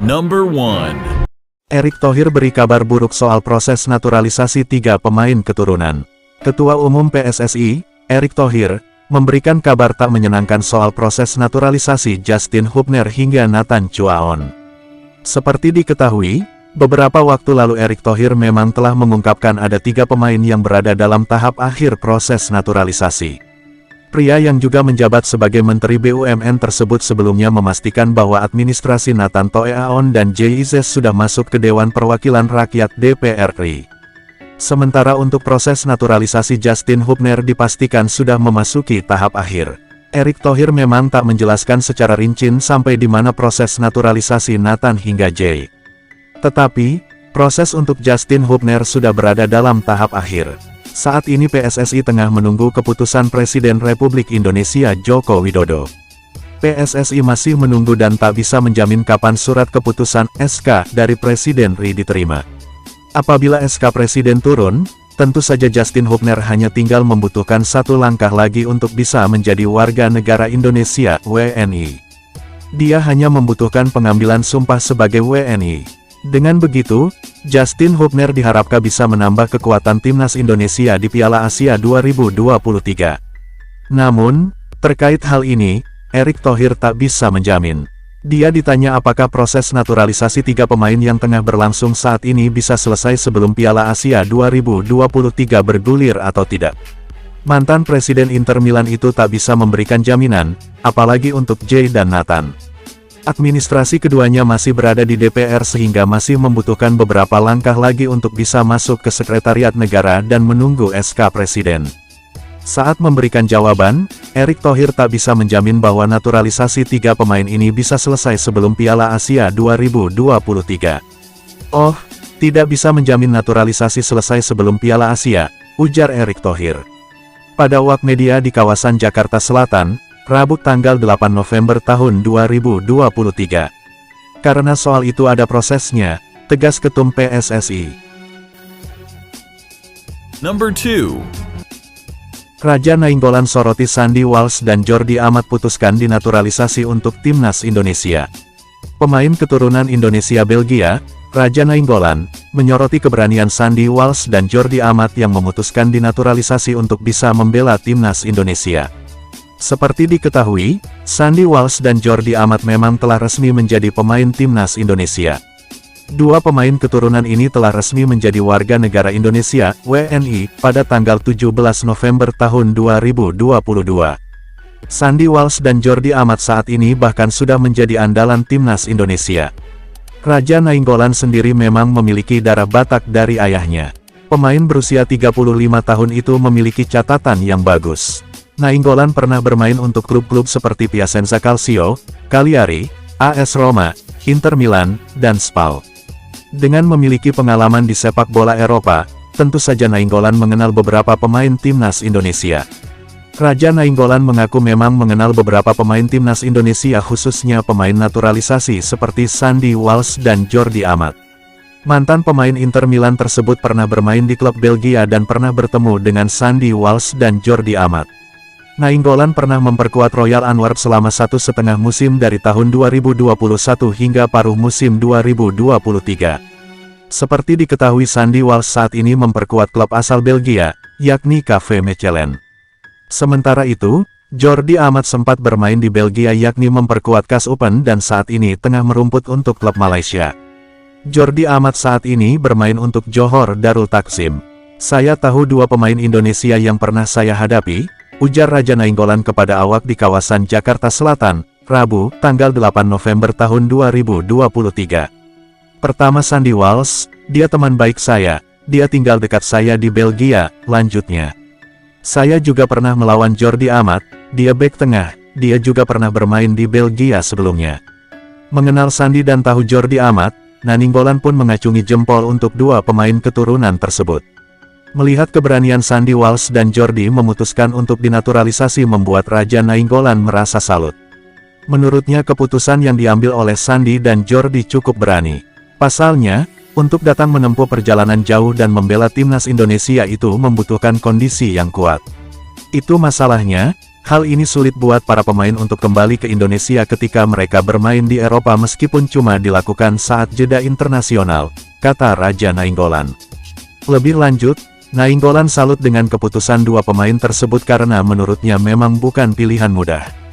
Number 1. Erick Thohir beri kabar buruk soal proses naturalisasi 3 pemain keturunan. Ketua Umum PSSI, Erick Thohir, memberikan kabar tak menyenangkan soal proses naturalisasi Justin Hubner hingga Nathan Chuaon. Seperti diketahui, beberapa waktu lalu Erick Thohir memang telah mengungkapkan ada 3 pemain yang berada dalam tahap akhir proses naturalisasi. Pria yang juga menjabat sebagai Menteri BUMN tersebut sebelumnya memastikan bahwa administrasi Nathan Chuaon dan JIZ sudah masuk ke Dewan Perwakilan Rakyat DPR RI. Sementara untuk proses naturalisasi Justin Hubner dipastikan sudah memasuki tahap akhir. Erick Thohir memang tak menjelaskan secara rinci sampai di mana proses naturalisasi Nathan hingga J. Tetapi, proses untuk Justin Hubner sudah berada dalam tahap akhir. Saat ini PSSI tengah menunggu keputusan Presiden Republik Indonesia Joko Widodo. PSSI masih menunggu dan tak bisa menjamin kapan surat keputusan SK dari Presiden RI diterima. Apabila SK Presiden turun, tentu saja Justin Hubner hanya tinggal membutuhkan satu langkah lagi untuk bisa menjadi warga negara Indonesia (WNI). Dia hanya membutuhkan pengambilan sumpah sebagai WNI. Dengan begitu, Justin Hubner diharapkan bisa menambah kekuatan timnas Indonesia di Piala Asia 2023. Namun, terkait hal ini, Erick Thohir tak bisa menjamin. Dia ditanya apakah proses naturalisasi 3 pemain yang tengah berlangsung saat ini bisa selesai sebelum Piala Asia 2023 bergulir atau tidak. Mantan Presiden Inter Milan itu tak bisa memberikan jaminan, apalagi untuk J dan Nathan. Administrasi keduanya masih berada di DPR sehingga masih membutuhkan beberapa langkah lagi untuk bisa masuk ke Sekretariat Negara dan menunggu SK Presiden. Saat memberikan jawaban, Erick Thohir tak bisa menjamin bahwa naturalisasi 3 pemain ini bisa selesai sebelum Piala Asia 2023. "Oh, tidak bisa menjamin naturalisasi selesai sebelum Piala Asia," ujar Erick Thohir. Pada awak media di kawasan Jakarta Selatan, Rabu tanggal 8 November tahun 2023. Karena soal itu ada prosesnya, tegas Ketum PSSI. Number 2. Raja Nainggolan soroti Sandy Walsh dan Jordi Amat putuskan dinaturalisasi untuk timnas Indonesia. Pemain keturunan Indonesia Belgia, Raja Nainggolan, menyoroti keberanian Sandy Walsh dan Jordi Amat yang memutuskan dinaturalisasi untuk bisa membela timnas Indonesia. Seperti diketahui, Sandy Walsh dan Jordi Amat memang telah resmi menjadi pemain timnas Indonesia. 2 pemain keturunan ini telah resmi menjadi warga negara Indonesia (WNI) pada tanggal 17 November tahun 2022. Sandy Walsh dan Jordi Amat saat ini bahkan sudah menjadi andalan timnas Indonesia. Raja Nainggolan sendiri memang memiliki darah Batak dari ayahnya. Pemain berusia 35 tahun itu memiliki catatan yang bagus. Nainggolan pernah bermain untuk klub-klub seperti Piacenza Calcio, Cagliari, AS Roma, Inter Milan, dan Spal. Dengan memiliki pengalaman di sepak bola Eropa, tentu saja Nainggolan mengenal beberapa pemain timnas Indonesia. Raja Nainggolan mengaku memang mengenal beberapa pemain timnas Indonesia khususnya pemain naturalisasi seperti Sandy Walsh dan Jordi Amat. Mantan pemain Inter Milan tersebut pernah bermain di klub Belgia dan pernah bertemu dengan Sandy Walsh dan Jordi Amat. Nainggolan pernah memperkuat Royal Antwerp selama 1,5 musim dari tahun 2021 hingga paruh musim 2023. Seperti diketahui Sandy Walsh saat ini memperkuat klub asal Belgia, yakni KV Mechelen. Sementara itu, Jordi Amat sempat bermain di Belgia yakni memperkuat KAS Open dan saat ini tengah merumput untuk klub Malaysia. Jordi Amat saat ini bermain untuk Johor Darul Takzim. "Saya tahu 2 pemain Indonesia yang pernah saya hadapi," ujar Raja Nainggolan kepada awak di kawasan Jakarta Selatan, Rabu, tanggal 8 November tahun 2023. "Pertama Sandy Walsh, dia teman baik saya, dia tinggal dekat saya di Belgia," lanjutnya. "Saya juga pernah melawan Jordi Amat, dia bek tengah, dia juga pernah bermain di Belgia sebelumnya." Mengenal Sandy dan tahu Jordi Amat, Nainggolan pun mengacungi jempol untuk 2 pemain keturunan tersebut. Melihat keberanian Sandy Walsh dan Jordi memutuskan untuk dinaturalisasi membuat Raja Nainggolan merasa salut. Menurutnya keputusan yang diambil oleh Sandy dan Jordi cukup berani. Pasalnya, untuk datang menempuh perjalanan jauh dan membela timnas Indonesia itu membutuhkan kondisi yang kuat. Itu masalahnya, Hal ini sulit buat para pemain untuk kembali ke Indonesia ketika mereka bermain di Eropa meskipun cuma dilakukan saat jeda internasional, kata Raja Nainggolan. Lebih lanjut, Nainggolan salut dengan keputusan dua pemain tersebut karena menurutnya memang bukan pilihan mudah.